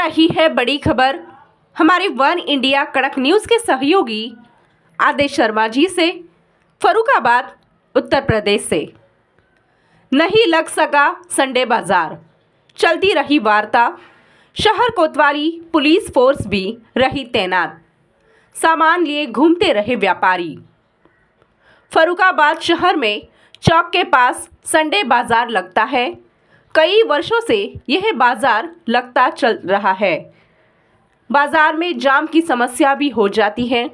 रही है बड़ी खबर हमारे वन इंडिया कड़क न्यूज़ के सहयोगी आदेश शर्मा जी से। फर्रुखाबाद उत्तर प्रदेश से नहीं लग सका संडे बाजार, चलती रही वार्ता। शहर कोतवाली पुलिस फोर्स भी रही तैनात, सामान लिए घूमते रहे व्यापारी। फर्रुखाबाद शहर में चौक के पास संडे बाजार लगता है। कई वर्षों से यह बाजार लगता चल रहा है। बाजार में जाम की समस्या भी हो जाती है।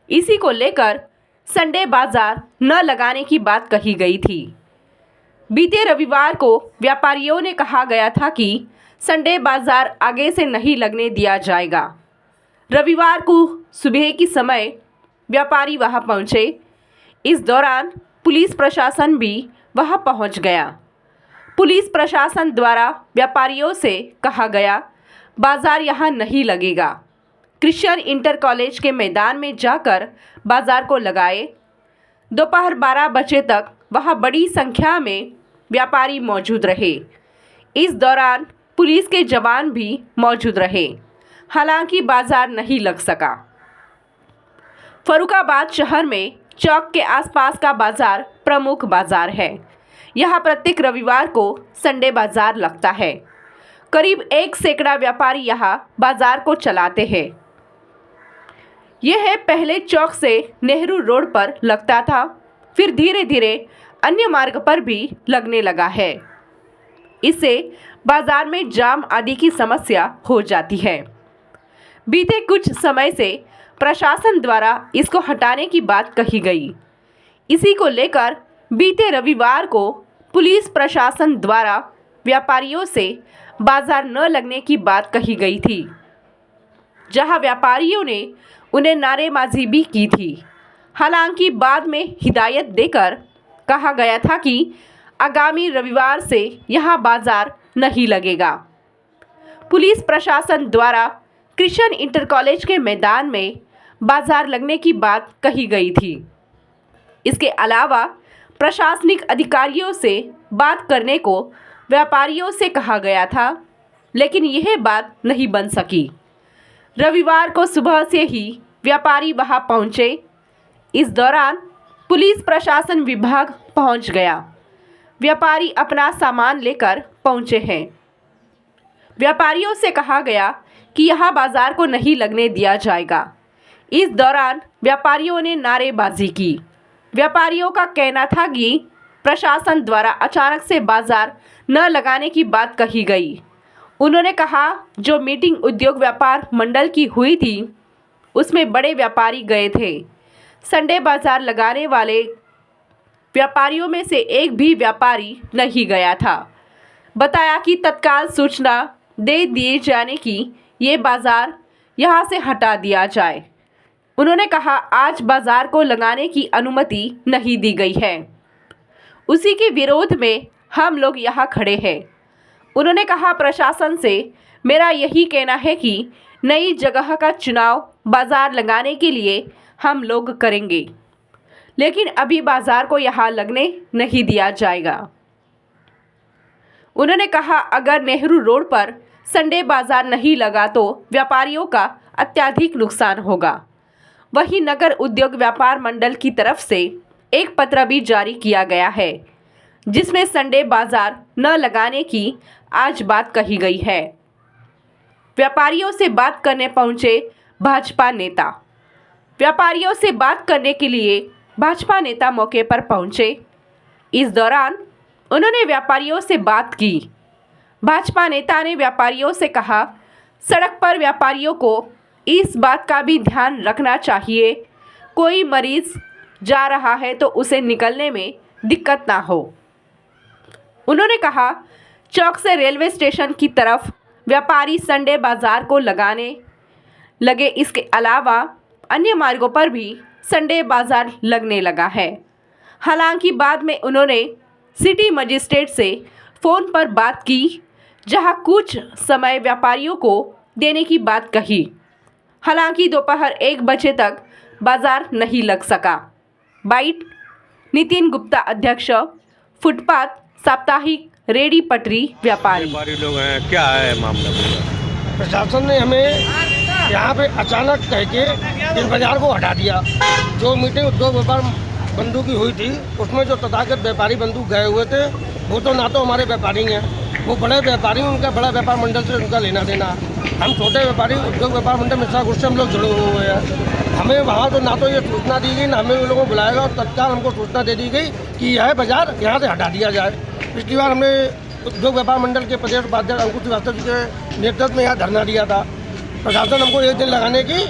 इसी को लेकर संडे बाजार न लगाने की बात कही गई थी। बीते रविवार को व्यापारियों ने कहा गया था कि संडे बाजार आगे से नहीं लगने दिया जाएगा। रविवार को सुबह की समय व्यापारी वहां पहुंचे। इस दौरान पुलिस प्रशासन भी वहां पहुंच गया। पुलिस प्रशासन द्वारा व्यापारियों से कहा गया बाजार यहां नहीं लगेगा। क्रिश्चियन इंटर कॉलेज के मैदान में जाकर बाजार को लगाए। दोपहर 12 बजे तक वहां बड़ी संख्या में व्यापारी मौजूद रहे। इस दौरान पुलिस के जवान भी मौजूद रहे, हालांकि बाजार नहीं लग सका। फर्रुखाबाद शहर में चौक के आसपास का बाजार प्रमुख बाजार है। यहाँ प्रत्येक रविवार को संडे बाजार लगता है। करीब 1 सैकड़ा व्यापारी यहाँ बाजार को चलाते हैं। यह पहले चौक से नेहरू रोड पर लगता था, फिर धीरे धीरे अन्य मार्ग पर भी लगने लगा है। इससे बाजार में जाम आदि की समस्या हो जाती है। बीते कुछ समय से प्रशासन द्वारा इसको हटाने की बात कही गई। इसी को लेकर बीते रविवार को पुलिस प्रशासन द्वारा व्यापारियों से बाजार न लगने की बात कही गई थी, जहां व्यापारियों ने उन्हें नारेबाजी भी की थी। हालांकि बाद में हिदायत देकर कहा गया था कि आगामी रविवार से यहां बाजार नहीं लगेगा। पुलिस प्रशासन द्वारा क्रिश्चियन इंटर कॉलेज के मैदान में बाजार लगने की बात कही गई थी। इसके अलावा प्रशासनिक अधिकारियों से बात करने को व्यापारियों से कहा गया था, लेकिन यह बात नहीं बन सकी। रविवार को सुबह से ही व्यापारी वहां पहुंचे। इस दौरान पुलिस प्रशासन विभाग पहुंच गया। व्यापारी अपना सामान लेकर पहुंचे हैं। व्यापारियों से कहा गया कि यहां बाजार को नहीं लगने दिया जाएगा। इस दौरान व्यापारियों ने नारेबाजी की। व्यापारियों का कहना था कि प्रशासन द्वारा अचानक से बाजार न लगाने की बात कही गई। उन्होंने कहा जो मीटिंग उद्योग व्यापार मंडल की हुई थी उसमें बड़े व्यापारी गए थे। संडे बाजार लगाने वाले व्यापारियों में से एक भी व्यापारी नहीं गया था। बताया कि तत्काल सूचना दे दिए जाने की ये बाजार यहाँ से हटा दिया जाए। उन्होंने कहा आज बाजार को लगाने की अनुमति नहीं दी गई है, उसी के विरोध में हम लोग यहाँ खड़े हैं। उन्होंने कहा प्रशासन से मेरा यही कहना है कि नई जगह का चुनाव बाजार लगाने के लिए हम लोग करेंगे, लेकिन अभी बाजार को यहाँ लगने नहीं दिया जाएगा। उन्होंने कहा अगर नेहरू रोड पर संडे बाजार नहीं लगा तो व्यापारियों का अत्यधिक नुकसान होगा। वहीं नगर उद्योग व्यापार मंडल की तरफ से एक पत्र भी जारी किया गया है, जिसमें संडे बाजार न लगाने की आज बात कही गई है। व्यापारियों से बात करने पहुंचे भाजपा नेता। व्यापारियों से बात करने के लिए भाजपा नेता मौके पर पहुंचे। इस दौरान उन्होंने व्यापारियों से बात की। भाजपा नेता ने व्यापारियों से कहा सड़क पर व्यापारियों को इस बात का भी ध्यान रखना चाहिए, कोई मरीज जा रहा है तो उसे निकलने में दिक्कत ना हो। उन्होंने कहा चौक से रेलवे स्टेशन की तरफ व्यापारी संडे बाजार को लगाने लगे। इसके अलावा अन्य मार्गों पर भी संडे बाजार लगने लगा है। हालांकि बाद में उन्होंने सिटी मजिस्ट्रेट से फ़ोन पर बात की, जहां कुछ समय व्यापारियों को देने की बात कही। हालांकि दोपहर 1 बजे तक बाजार नहीं लग सका। बाइट नितिन गुप्ता, अध्यक्ष, फुटपाथ साप्ताहिक रेडी पटरी व्यापारी। लोग हैं, क्या है मामला? प्रशासन ने हमें यहाँ पे अचानक कह के इस बाजार को हटा दिया। जो मीटिंग उद्योग व्यापार बंधु की हुई थी उसमें जो तथागत व्यापारी बंधु गए हुए थे वो तो ना तो हमारे व्यापारी हैं, वो बड़े व्यापारी, उनका बड़ा व्यापार मंडल से उनका लेना देना। हम छोटे व्यापारी उद्योग व्यापार मंडल मिश्रा ग्रुप से हम लोग जुड़े हुए हैं। हमें वहाँ तो ना तो ये सूचना दी गई, ना हमें उन लोगों को बुलाएगा, और तत्काल हमको सूचना दे दी गई कि यह बाजार यहाँ से हटा दिया जाए। पिछली बार हमने उद्योग व्यापार मंडल के प्रदेश उपाध्यक्ष अंकुश श्रीवास्तव जी के नेतृत्व में यहाँ धरना दिया था। प्रशासन हमको 1 दिन लगाने की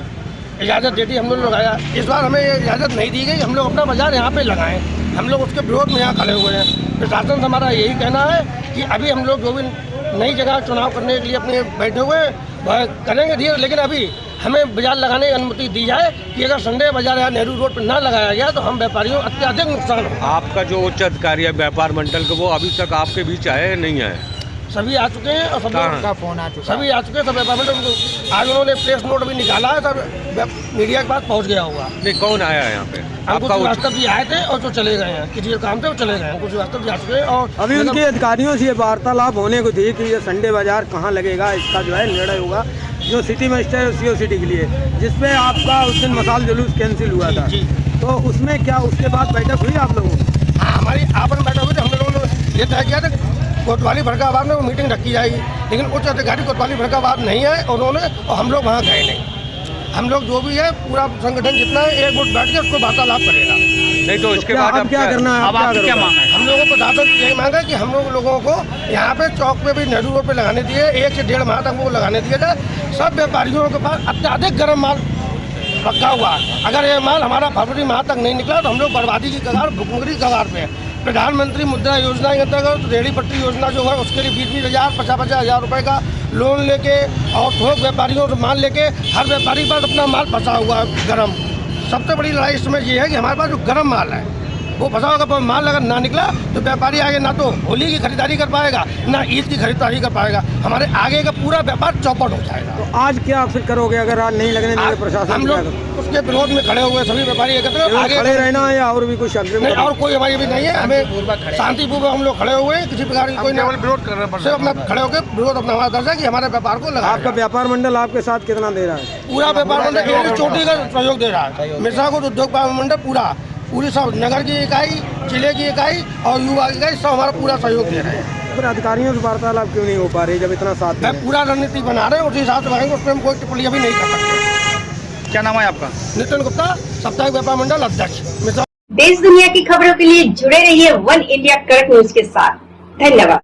इजाज़त दे दी, हम लोग लगाया। इस बार हमें ये इजाज़त नहीं दी गई, हम लोग अपना बाजार यहाँ पे लगाएं। हम लोग उसके विरोध में यहाँ खड़े हुए हैं। प्रशासन से हमारा यही कहना है कि अभी हम लोग जो भी नई जगह चुनाव करने के लिए अपने बैठे हुए हैं वह करेंगे धीरे, लेकिन अभी हमें बाजार लगाने की अनुमति दी जाए कि अगर संडे बाजार यहाँ नेहरू रोड पर ना लगाया गया तो हम व्यापारियों अत्यधिक नुकसान हो। आपका जो उच्च अधिकारी है व्यापार मंडल का, वो अभी तक आपके बीच आए या नहीं आए? सभी आ चुके हैं और सबका फोन आ चुका है। सभी आ चुके हैं, सब व्यापार मंडल आज उन्होंने प्रेस नोट भी निकाला है, सब मीडिया के पास पहुँच गया होगा। नहीं, कौन आया है यहाँ पे? अंकुश श्रीवास्तव जी आए थे और जो चले गए हैं, किसी काम से वो चले गए। अंकुश श्रीवास्तव जी आ चुके हैं और अभी उनके अधिकारियों से ये वार्तालाप होने को थी कि ये संडे बाजार कहाँ लगेगा, इसका जो है निर्णय होगा जो सिटी मजिस्ट्रेट सीओ सिटी के लिए, जिसपे आपका उस दिन मसाल जुलूस कैंसिल हुआ था। तो उसमें क्या उसके बाद बैठक हुई आप लोगों की? हाँ, हमारी आपन बैठक हुई थी। हम लोगों ने ये तय किया था कोतवाली फरक्काबाद में वो मीटिंग रखी जाएगी, लेकिन उच्च अधिकारी कोतवाली फरक्काबाद नहीं है उन्होंने, और हम लोग वहाँ गए नहीं। हम लोग जो भी है पूरा संगठन जितना है एक गुट बैठ के उसको वार्तालाप करेगा। नहीं तो इसके बाद अब क्या करना है? अब आपकी क्या मांग है? हम लोगों को प्रशासन यही मांगा है कि हम लोगों को यहाँ पे चौक पे भी नेहरू रोड पे लगाने दिए, 1 से 1.5 माह तक वो लगाने दिया जाए। सब व्यापारियों के पास अत्याधिक गर्म माल रखा हुआ है। अगर ये माल हमारा फरवरी माह तक नहीं निकला तो हम लोग बर्बादी की कगार, भुखमरी की कगार पे है। प्रधानमंत्री मुद्रा योजना के अंतर्गत रेहड़ी पट्टी योजना जो है उसके लिए 20,000 50,000 50,000 रुपये का लोन लेके और थोक व्यापारियों से माल लेके हर व्यापारी पर अपना माल फंसा हुआ है गर्म। सबसे बड़ी लड़ाई इसमें ये है कि हमारे पास जो गर्म माल है वो फंसा होगा, माल अगर ना निकला तो व्यापारी आगे ना तो होली की खरीदारी कर पाएगा ना ईद की खरीदारी कर पाएगा। हमारे आगे का पूरा व्यापार चौपट हो जाएगा। तो आज क्या फिर करोगे अगर आज नहीं लगने देंगे प्रशासन? हम लोग उसके विरोध में खड़े हुए सभी व्यापारी एकत्र आगे खड़े रहना है या और भी कुछ अग्रिम? नहीं, और कोई हमारी भी नहीं है। हमें शांतिपूर्वक हम लोग खड़े हुए हैं, किसी प्रकार की कोई विरोध कर रहे हैं। सिर्फ अपना खड़े होकर विरोध अपना हमारा दर्ज है कि हमारे व्यापार को लगा। आपका व्यापार मंडल आपके साथ कितना दे रहा है? पूरा व्यापार मंडल एक चोटी का सहयोग दे रहा है। मिश्रा ग्रुप उद्योग व्यापार मंडल पूरी सब नगर की इकाई, जिले की इकाई और युवा इकाई सब हमारा पूरा सहयोग दे रहे हैं। फिर अधिकारियों से वार्तालाप क्यों नहीं हो पा रही जब इतना साथ मैं पूरा रणनीति बना रहे हैं, उसी हिसाब से बढ़ेंगे, उसमें हम कोई टिप्पणी अभी नहीं कर सकते। क्या नाम है आपका? नितिन गुप्ता, साप्ताहिक व्यापार मंडल अध्यक्ष। देश दुनिया की खबरों के लिए जुड़े रहिए वन इंडिया कड़क न्यूज के साथ। धन्यवाद।